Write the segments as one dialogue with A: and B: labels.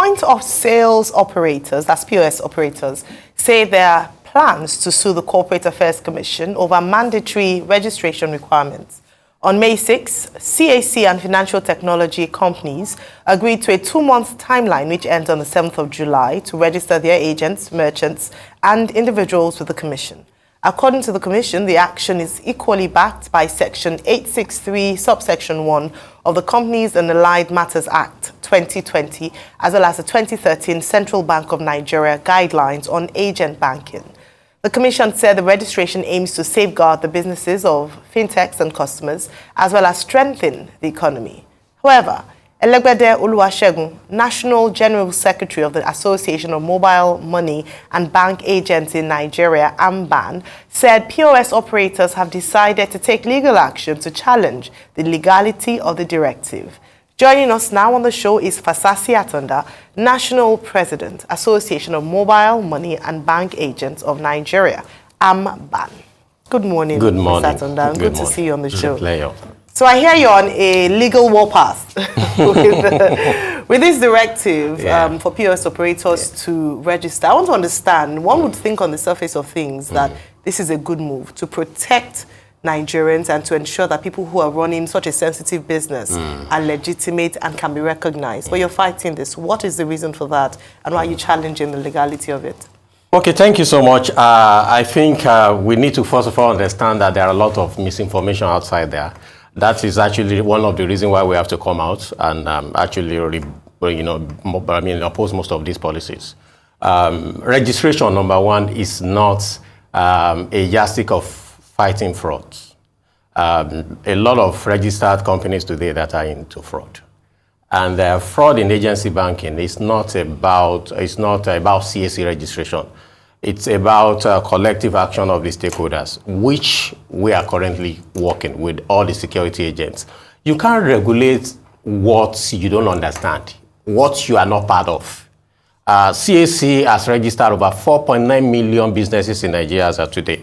A: point of sales operators, that's POS operators, say there are plans to sue the Corporate Affairs Commission over mandatory registration requirements. On May 6, CAC and financial technology companies agreed to a 2-month timeline which ends on the 7th of July to register their agents, merchants, and individuals with the Commission. According to the Commission, the action is equally backed by Section 863, subsection 1 of the Companies and Allied Matters Act 2020, as well as the 2013 Central Bank of Nigeria guidelines on agent banking. The Commission said the registration aims to safeguard the businesses of fintechs and customers, as well as strengthen the economy. However, Elegbede Oluwasegun, National General Secretary of the Association of Mobile Money and Bank Agents in Nigeria, AMBAN, said POS operators have decided to take legal action to challenge the legality of the directive. Joining us now on the show is Fasasi Atanda, National President, Association of Mobile Money and Bank Agents of Nigeria, AMBAN. Good morning, Mr. Atanda. Good to see you on the show. So I hear you're on a legal warpath with this directive for POS operators to register. I want to understand, one would think on the surface of things that this is a good move to protect Nigerians and to ensure that people who are running such a sensitive business are legitimate and can be recognized. But you're fighting this. What is the reason for that? And why are you challenging the legality of it?
B: Okay, thank you so much. I think we need to first of all understand that there are a lot of misinformation outside there. That is actually one of the reasons why we have to come out and actually, oppose most of these policies. Registration, number one, is not a yardstick of fighting fraud. A lot of registered companies today that are into fraud. And fraud in agency banking is not about CAC registration. It's about collective action of the stakeholders, which we are currently working with all the security agents. You can't regulate what you don't understand, what you are not part of. CAC has registered over 4.9 million businesses in Nigeria as of today.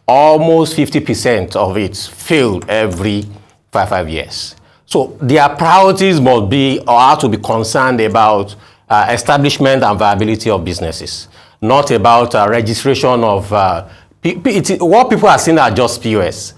B: Almost 50% of it failed every 5 years. So their priorities must be or are to be concerned about establishment and viability of businesses, not about registration of what people are seeing are just POS.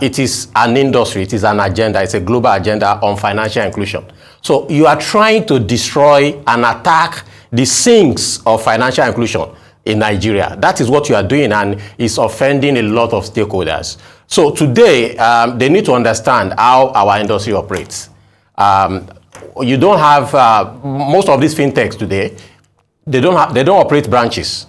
B: It is an industry, it is an agenda, it's a global agenda on financial inclusion. So you are trying to destroy and attack the sinks of financial inclusion in Nigeria. That is what you are doing, and it's offending a lot of stakeholders. So today, they need to understand how our industry operates. You don't have most of these fintechs today. They don't operate branches.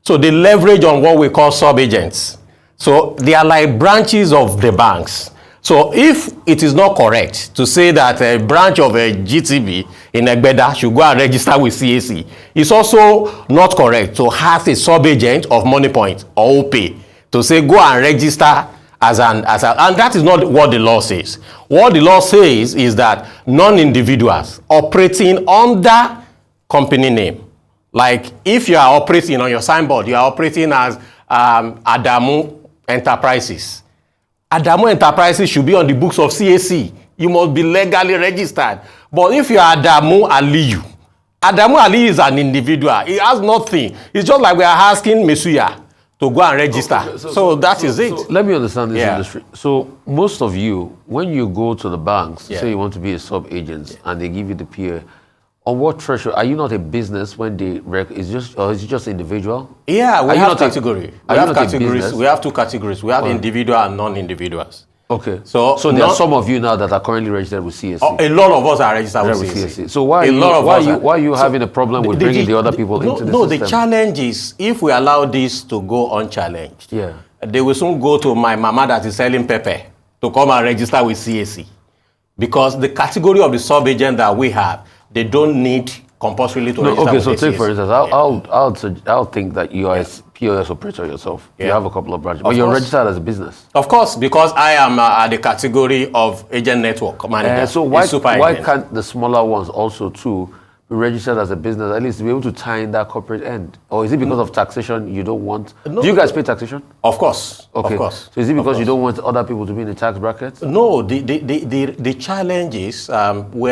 B: So they leverage on what we call sub-agents. So they are like branches of the banks. So if it is not correct to say that a branch of a GTB in Egbeda should go and register with CAC, it's also not correct to have a sub-agent of MoneyPoint or OPay to say go and register and that is not what the law says. What the law says is that non-individuals operating under company name, like if you are operating on your signboard, you are operating as Adamu Enterprises. Adamu Enterprises should be on the books of CAC. You must be legally registered. But if you are Adamu Aliyu is an individual. He has nothing. It's just like we are asking Mesuya to go and register. Okay, so that is it.
C: So let me understand this industry. So most of you, when you go to the banks, say you want to be a sub-agent, and they give you the PA, on what threshold? Are you not a business when they is it just individual?
B: Yeah, we have category. We have categories. We have two categories. We have individual and non-individuals.
C: Okay. So there are some of you now that are currently registered with CAC.
B: A lot of us are registered with CAC.
C: So why are you having a problem with bringing the other people into the system?
B: No, the challenge is if we allow this to go unchallenged, they will soon go to my mama that is selling pepper to come and register with CAC. Because the category of the sub-agent that we have, they don't need compulsorily to register with
C: so
B: CAC.
C: take for instance, I'll think that you are a POS operator yourself. You have a couple of branches, but you're registered as a business.
B: Of course, because I am at the category of agent network manager.
C: So why can't the smaller ones also too registered as a business, at least to be able to tie in that corporate end? Or is it because of taxation you don't want? No, do you guys pay taxation?
B: Of course.
C: Okay.
B: Of course.
C: So is it because you don't want other people to be in the tax bracket?
B: No, the challenge is we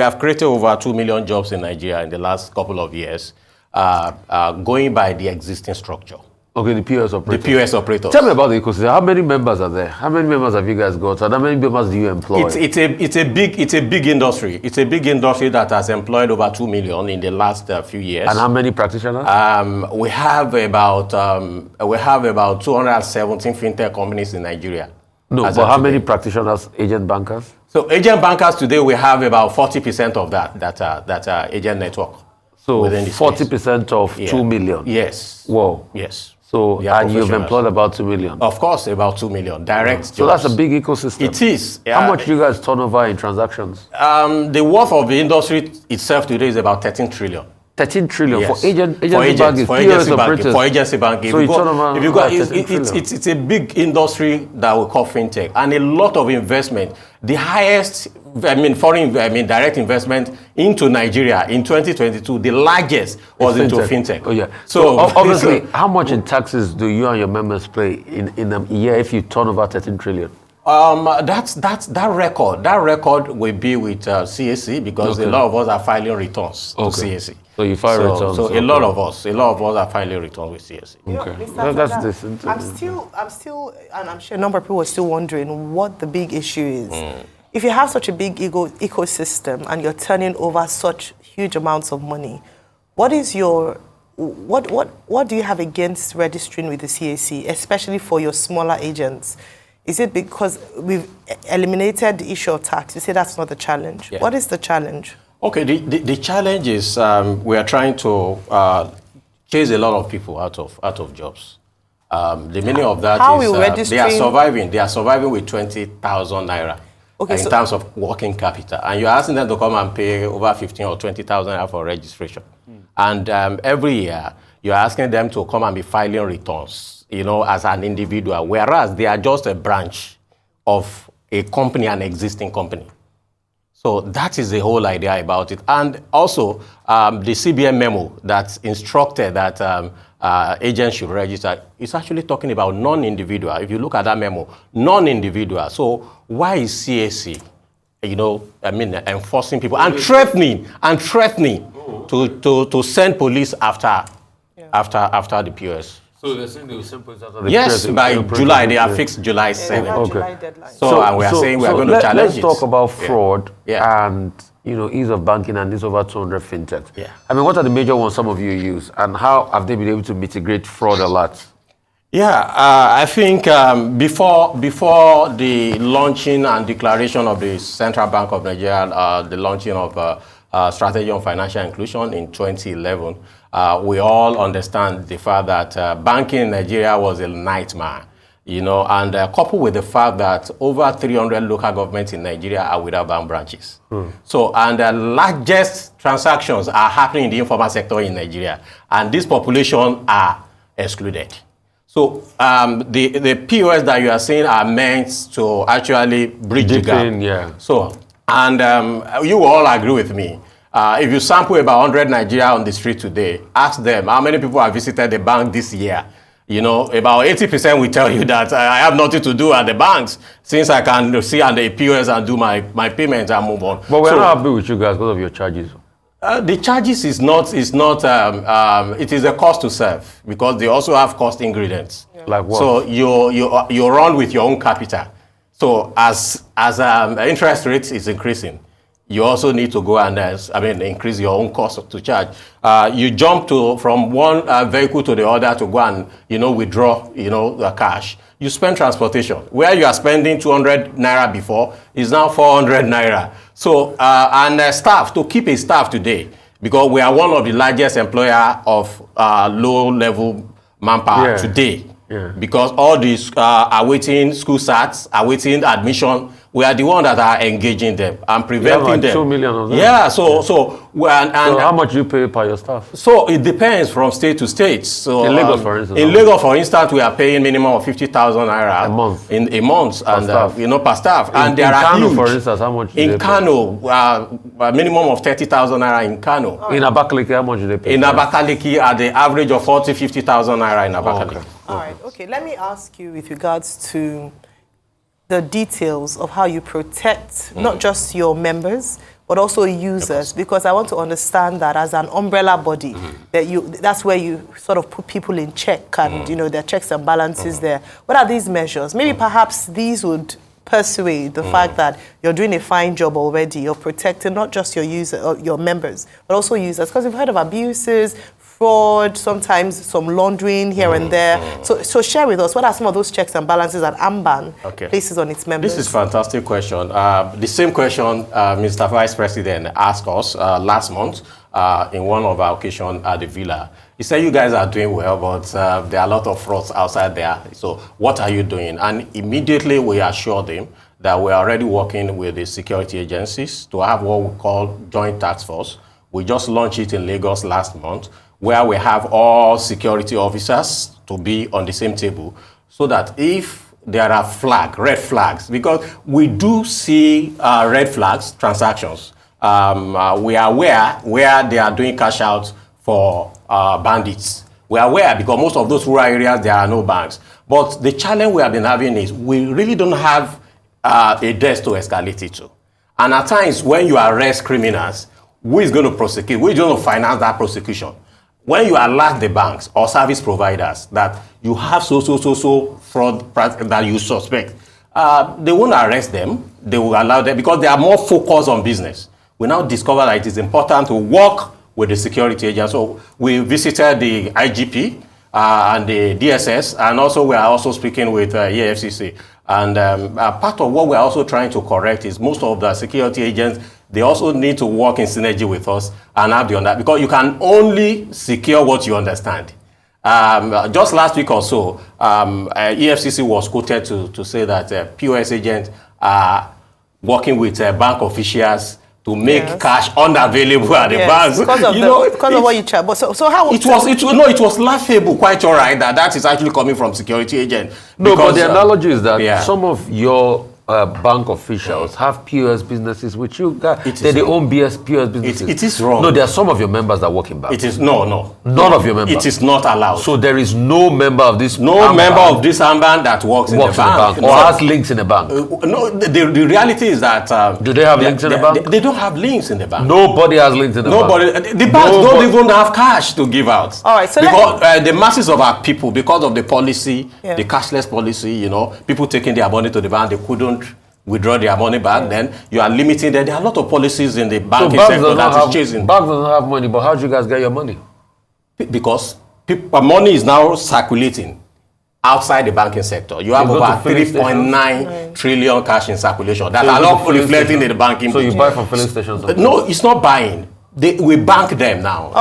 B: have created over 2 million jobs in Nigeria in the last couple of years, going by the existing structure.
C: Okay, the POS operators.
B: The POS operators.
C: Tell me about the ecosystem. How many members are there? How many members have you guys got? And how many members do you employ?
B: It's a big industry. It's a big industry that has employed over 2 million in the last few years.
C: And how many practitioners?
B: We have about 217 fintech companies in Nigeria.
C: No, but how many practitioners, agent bankers?
B: So agent bankers today, we have about 40% of that are agent network.
C: So 40% of 2 million?
B: Yes.
C: Whoa.
B: Yes.
C: So, and you've employed about 2 million?
B: Of course, about 2 million direct jobs.
C: So that's a big ecosystem.
B: It is.
C: How much do you guys turn over in transactions?
B: The worth of the industry itself today is about 13 trillion.
C: 13 trillion
B: yes.
C: for agency banking,
B: for agency banking, for agency banking.
C: So
B: it's a big industry that we call fintech, and a lot of investment. The highest, direct investment into Nigeria in 2022, the largest was into fintech.
C: Oh yeah. So obviously, how much in taxes do you and your members pay in a year if you turn over 13 trillion?
B: That record will be with CAC because a lot of us are filing returns to CAC.
C: So you file returns.
B: So a lot of us are filing returns with CAC.
C: Okay.
A: That's decent. I'm still, and I'm sure a number of people are still wondering what the big issue is. If you have such a big ecosystem and you're turning over such huge amounts of money, what do you have against registering with the CAC, especially for your smaller agents? Is it because we've eliminated the issue of tax? You say that's not the challenge. Yeah. What is the challenge? Okay,
B: the challenge is we are trying to chase a lot of people out of jobs. The meaning of that is they are surviving. They are surviving with 20,000 naira in terms of working capital, and you're asking them to come and pay over 15 or 20,000 naira for registration. And every year you're asking them to come and be filing returns, as an individual, whereas they are just a branch of a company, an existing company. So that is the whole idea about it. And also, the CBN memo that instructed that agents should register is actually talking about non-individual. If you look at that memo, non-individual. So why is CAC, enforcing people and threatening to send police after the POS?
C: So they're saying they will send police after the
B: POS? Yes, by July. They are fixed July 7th.
A: Okay. July deadline.
B: And we are saying we are going to challenge it.
C: Let's talk about fraud and ease of banking and this over 200 fintechs.
B: Yeah.
C: What are the major ones some of you use, and how have they been able to mitigate fraud alerts?
B: Yeah, I think before the launching and declaration of the Central Bank of Nigeria, the launching of Strategy on Financial Inclusion in 2011, we all understand the fact that banking in Nigeria was a nightmare, and coupled with the fact that over 300 local governments in Nigeria are without bank branches. So, and the largest transactions are happening in the informal sector in Nigeria, and this population are excluded. So, the POS that you are seeing are meant to actually bridge the gap.
C: Yeah.
B: So, and you will all agree with me. If you sample about 100 Nigeria on the street today, ask them how many people have visited the bank this year. About 80% will tell you that I have nothing to do at the banks since I can see at the POS and do my payments and move on.
C: But we're not happy with you guys because of your charges.
B: The charges is not. It is a cost to serve because they also have cost ingredients.
C: Yeah. Like what?
B: So you run with your own capital. So as interest rates is increasing, you also need to go and increase your own cost to charge. You jump from one vehicle to the other to go and withdraw the cash. You spend transportation where you are spending 200 naira before is now 400 naira. So staff, to keep a staff today, because we are one of the largest employer of low-level manpower today. Yeah. Because all these are waiting school starts, are waiting admission. We are the one that are engaging them and preventing them.
C: 2 million of them.
B: Yeah, so
C: how much do you pay per your staff?
B: So it depends from state to state. So
C: in Lagos, for instance.
B: In Lagos, for instance, we are paying minimum of 50,000 naira
C: a month.
B: In a month, and per staff.
C: And there are Kano, for instance, how much?
B: In Kano, a minimum of 30,000 naira in Kano.
C: Oh. In Abakaliki, how much do they pay?
B: In Abakaliki, at the average of 50,000 naira in Abakaliki.
C: Oh, okay.
A: All right. Okay. Let me ask you with regards to the details of how you protect not just your members but also users, because I want to understand that as an umbrella body, that's where you sort of put people in check and there are checks and balances there. What are these measures? Maybe perhaps these would persuade the fact that you're doing a fine job already. You're protecting not just your your members, but also users, because we've heard of abuses, fraud, sometimes some laundering here and there. So share with us, what are some of those checks and balances that AMBAN places on its members?
B: This is a fantastic question. The same question Mr. Vice President asked us last month in one of our occasions at the Villa. He said, you guys are doing well, but there are a lot of frauds outside there. So what are you doing? And immediately we assured him that we're already working with the security agencies to have what we call joint task force. We just launched it in Lagos last month, where we have all security officers to be on the same table, so that if there are red flags, because we do see red flags transactions. We are aware where they are doing cash out for bandits. We are aware because most of those rural areas, there are no banks. But the challenge we have been having is we really don't have a desk to escalate it to. And at times when you arrest criminals, who is going to prosecute? Who is going to finance that prosecution? When you alert the banks or service providers that you have so fraud that you suspect, they won't arrest them. They will allow them because they are more focused on business. We now discover that it is important to work with the security agents. So we visited the IGP and the DSS, and also we are also speaking with EFCC. And part of what we are also trying to correct is most of the security agents, they also need to work in synergy with us and have the understanding, because you can only secure what you understand. Just last week or so, EFCC was quoted to say that POS agents are working with bank officials to make cash unavailable at the banks.
A: Because of what you charge. But so how
B: it was laughable, quite all right, that is actually coming from security agents.
C: No, but the analogy is that some of your bank officials have POS businesses which you guys, they own POS businesses.
B: It is wrong.
C: No, there are some of your members that work in banks.
B: It is none
C: of your members.
B: It is not allowed.
C: So there is no member of this
B: AMBAN that works in the bank
C: or has links in the bank.
B: No, the reality is that
C: do they have links in the bank?
B: They don't have links in the bank.
C: Nobody has links in the bank.
B: The banks don't even have cash to give out.
A: All right, so
B: because the masses of our people, because of the policy, the cashless policy, people taking their money to the bank, they couldn't withdraw their money back, then you are limiting them. There are a lot of policies in the banking sector that is chasing.
C: Banks doesn't have money, but how do you guys get your money?
B: Because money is now circulating outside the banking sector. You have over 3.9 trillion cash in circulation that are not reflecting in the banking.
C: So you buy from filling stations?
B: No, it's not buying. We bank them now.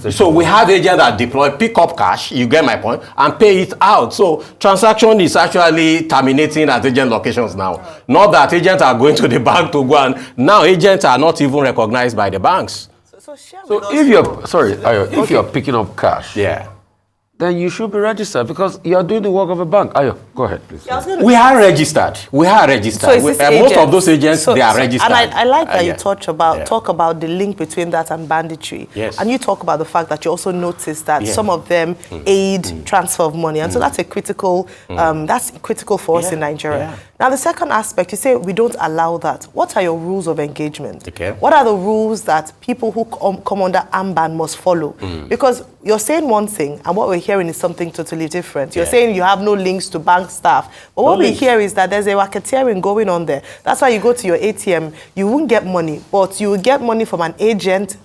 B: So we have agents that deploy, pick up cash, you get my point, and pay it out. So transaction is actually terminating at agent locations now. Not that agents are going to the bank to go, and now agents are not even recognized by the banks.
A: So
C: if you're picking up cash, then you should be registered because you are doing the work of a bank. Ayo, go ahead, please.
B: We are registered. So most of those agents, they are registered.
A: And I like that you talk about the link between that and banditry.
B: Yes.
A: And you talk about the fact that you also notice that some of them aid transfer of money. And so that's a critical, that's critical for us in Nigeria.
B: Yeah.
A: Now, the second aspect, you say we don't allow that. What are your rules of engagement?
B: Okay.
A: What are the rules that people who come under AMBAN must follow? Because you're saying one thing, and what we're hearing is something totally different. You're saying you have no links to bank staff. But what we hear is that there's a racketeering going on there. That's why you go to your ATM, you won't get money, but you will get money from an agent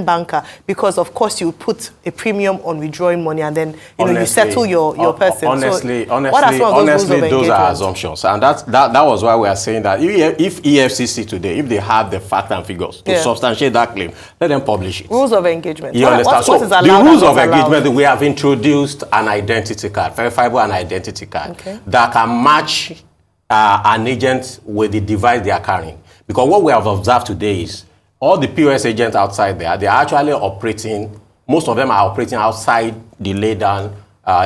A: banker, because of course you put a premium on withdrawing money, and then you settle your person.
B: Honestly, those are assumptions, and that was why we are saying that if EFCC today, if they have the facts and figures to substantiate that claim, let them publish it.
A: Rules of engagement.
B: You understand? So the rules of engagement, we have introduced an identity card, verifiable an identity card that can match an agent with the device they are carrying. Because what we have observed today is all the POS agents outside there, they are actually operating, most of them are operating outside the laid down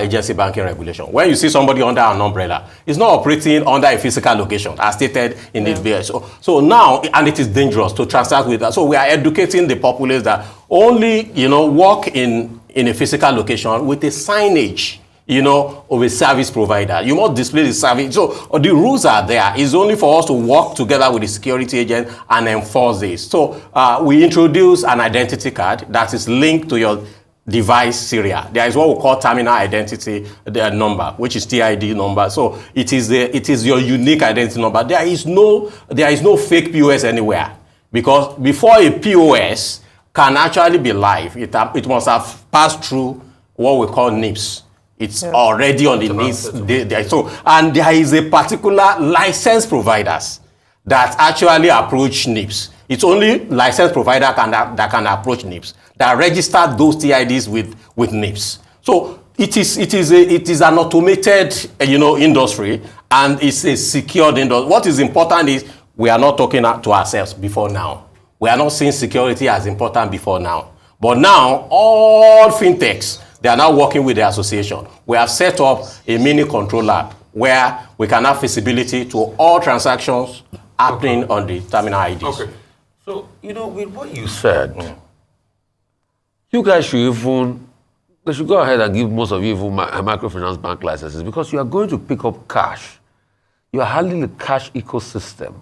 B: agency banking regulation. When you see somebody under an umbrella, it's not operating under a physical location, as stated in the bill. So now, and it is dangerous to transact with that. So we are educating the populace that only, work in a physical location with a signage, of a service provider. You must display the service. So the rules are there. It's only for us to work together with the security agent and enforce this. So we introduce an identity card that is linked to your device serial. There is what we call terminal identity number, which is TID number. So it is your unique identity number. There is no fake POS anywhere, because before a POS can actually be live, it must have passed through what we call NIPS. It's already on the NIPS. So, and there is a particular license providers that actually approach NIPS. It's only licensed provider that can approach NIPS, that register those TIDs with NIPS. So it is an automated industry, and it's a secured industry. What is important is we are not talking to ourselves before now. We are not seeing security as important before now. But now all fintechs, they are now working with the association. We have set up a mini control lab where we can have visibility to all transactions happening on the terminal IDs.
C: Okay. So, with what you said, you guys they should go ahead and give most of you even microfinance bank licenses, because you are going to pick up cash. You are handling the cash ecosystem.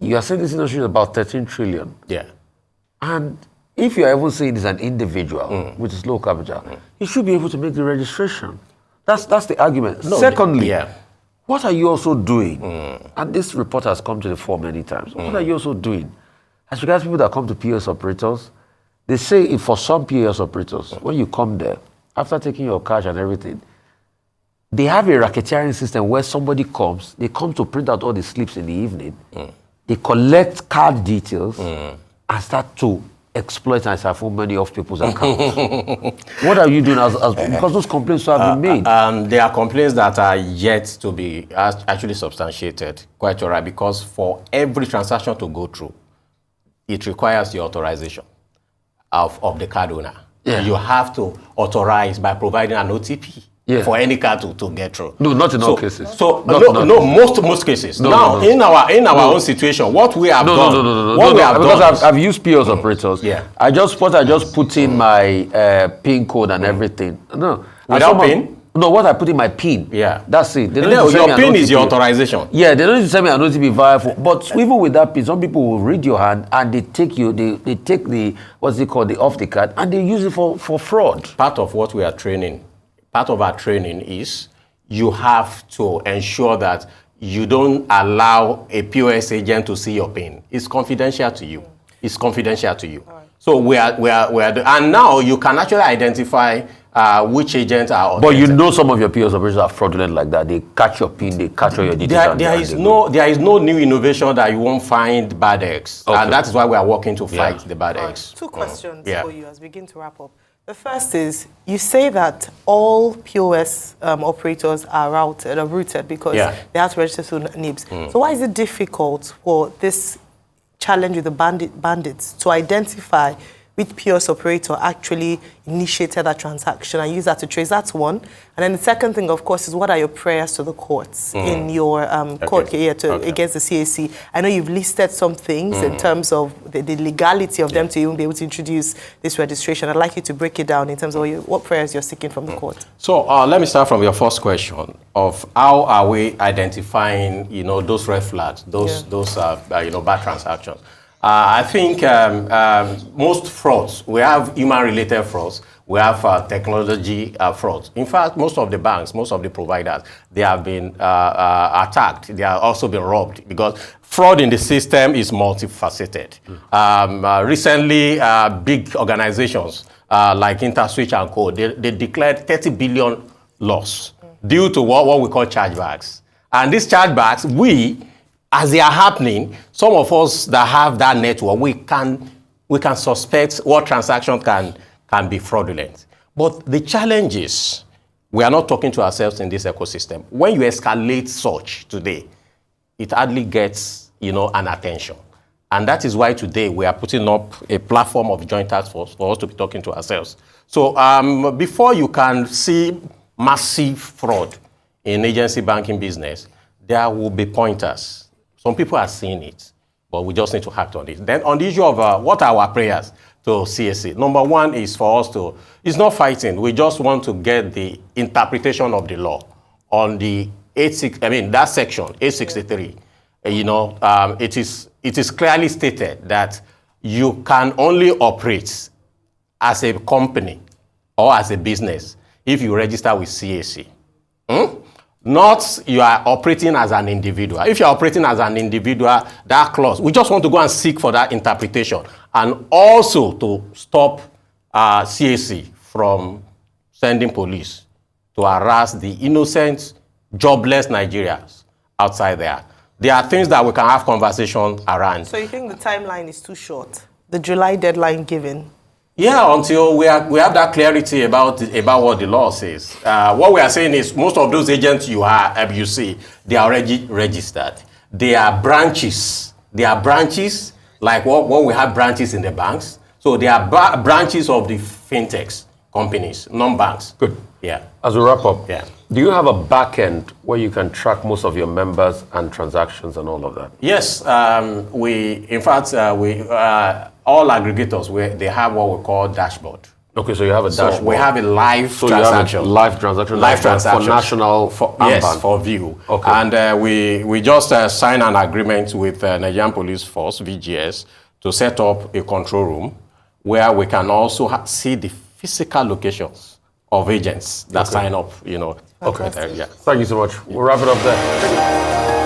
C: You are saying this industry is about 13 trillion.
B: Yeah.
C: And if you are even saying it's an individual, which is low capital, you should be able to make the registration. That's the argument.
B: No,
C: Secondly, what are you also doing? And this report has come to the fore many times. What are you also doing? As regards people that come to POS operators, they say if for some POS operators, when you come there, after taking your cash and everything, they have a racketeering system where somebody comes, they come to print out all the slips in the evening, they collect card details and start to exploit and siphon money off people's accounts. What are you doing because those complaints have been made?
B: There are complaints that are yet to be actually substantiated, quite all right, because for every transaction to go through, it requires the authorization of the card owner.
C: Yeah.
B: You have to authorize by providing an OTP for any card to get through.
C: No, not in all cases.
B: So most cases. In our own situation, what we have done,
C: because I've used POS operators.
B: Yeah.
C: I just put in my PIN code and everything. No,
B: without PIN.
C: No, what I put in my PIN.
B: Yeah.
C: That's it.
B: Your PIN is your authorization.
C: Yeah, they don't need to send me an OTP via phone. But even with that PIN, some people will read your hand and they take the what's it called, the off the card, and they use it for fraud.
B: Part of what we are training, part of our training is you have to ensure that you don't allow a POS agent to see your PIN. It's confidential to you. It's confidential to you. Right. So we are and now you can actually identify which agents are.
C: But some of your POS operators are fraudulent like that. They catch your PIN, they catch all your details.
B: There is no new innovation that you won't find bad eggs, and that is why we are working to fight the bad eggs.
A: Two questions for you as we begin to wrap up. The first is, you say that all POS operators are routed because they have to register through NIPS. So why is it difficult for this challenge with the bandits to identify which POS operator actually initiated that transaction and use that to trace? That's one. And then the second thing, of course, is what are your prayers to the courts in your court against the CAC? I know you've listed some things in terms of the legality of them to even be able to introduce this registration. I'd like you to break it down in terms of what prayers you're seeking from the court.
B: So let me start from your first question of how are we identifying, those red flags, those bad transactions. I think most frauds, we have human-related frauds, we have technology frauds. In fact, most of the banks, most of the providers, they have been attacked. They have also been robbed because fraud in the system is multifaceted. Recently, big organizations like InterSwitch and Co., they declared 30 billion loss due to what we call chargebacks. And these chargebacks, as they are happening, some of us that have that network, we can suspect what transaction can be fraudulent. But the challenge is, we are not talking to ourselves in this ecosystem. When you escalate such today, it hardly gets, an attention. And that is why today we are putting up a platform of joint task force for us to be talking to ourselves. So before you can see massive fraud in agency banking business, there will be pointers. Some people are seeing it, but we just need to act on it. Then on the issue of what are our prayers to CAC, number one is for us to, it's not fighting, we just want to get the interpretation of the law on the that section, 863. It is clearly stated that you can only operate as a company or as a business if you register with CAC. Not you are operating as an individual. If you're operating as an individual, that clause, we just want to go and seek for that interpretation, and also to stop CAC from sending police to harass the innocent, jobless Nigerians outside there. There are things that we can have conversation around.
A: So you think the timeline is too short? The July deadline given?
B: Yeah, until we have that clarity about what the law says. What we are saying is most of those agents you see, they are already registered. They are branches. They are branches like what we have branches in the banks. So they are branches of the fintechs companies, non-banks.
C: Good.
B: Yeah.
C: As we wrap up,
B: yeah.
C: Do you have a back end where you can track most of your members and transactions and all of that?
B: Yes. All aggregators, they have what we call dashboard.
C: Okay, so you have a dashboard.
B: So we have a live transaction.
C: You have a live transaction.
B: Live transaction.
C: For national, for AMBAN.
B: Yes, for view.
C: Okay.
B: And we just signed an agreement with Nigerian Police Force, VGS, to set up a control room where we can also see the physical locations of agents that sign up,
C: Okay.
B: Yeah.
C: Thank you so much. We'll wrap it up there.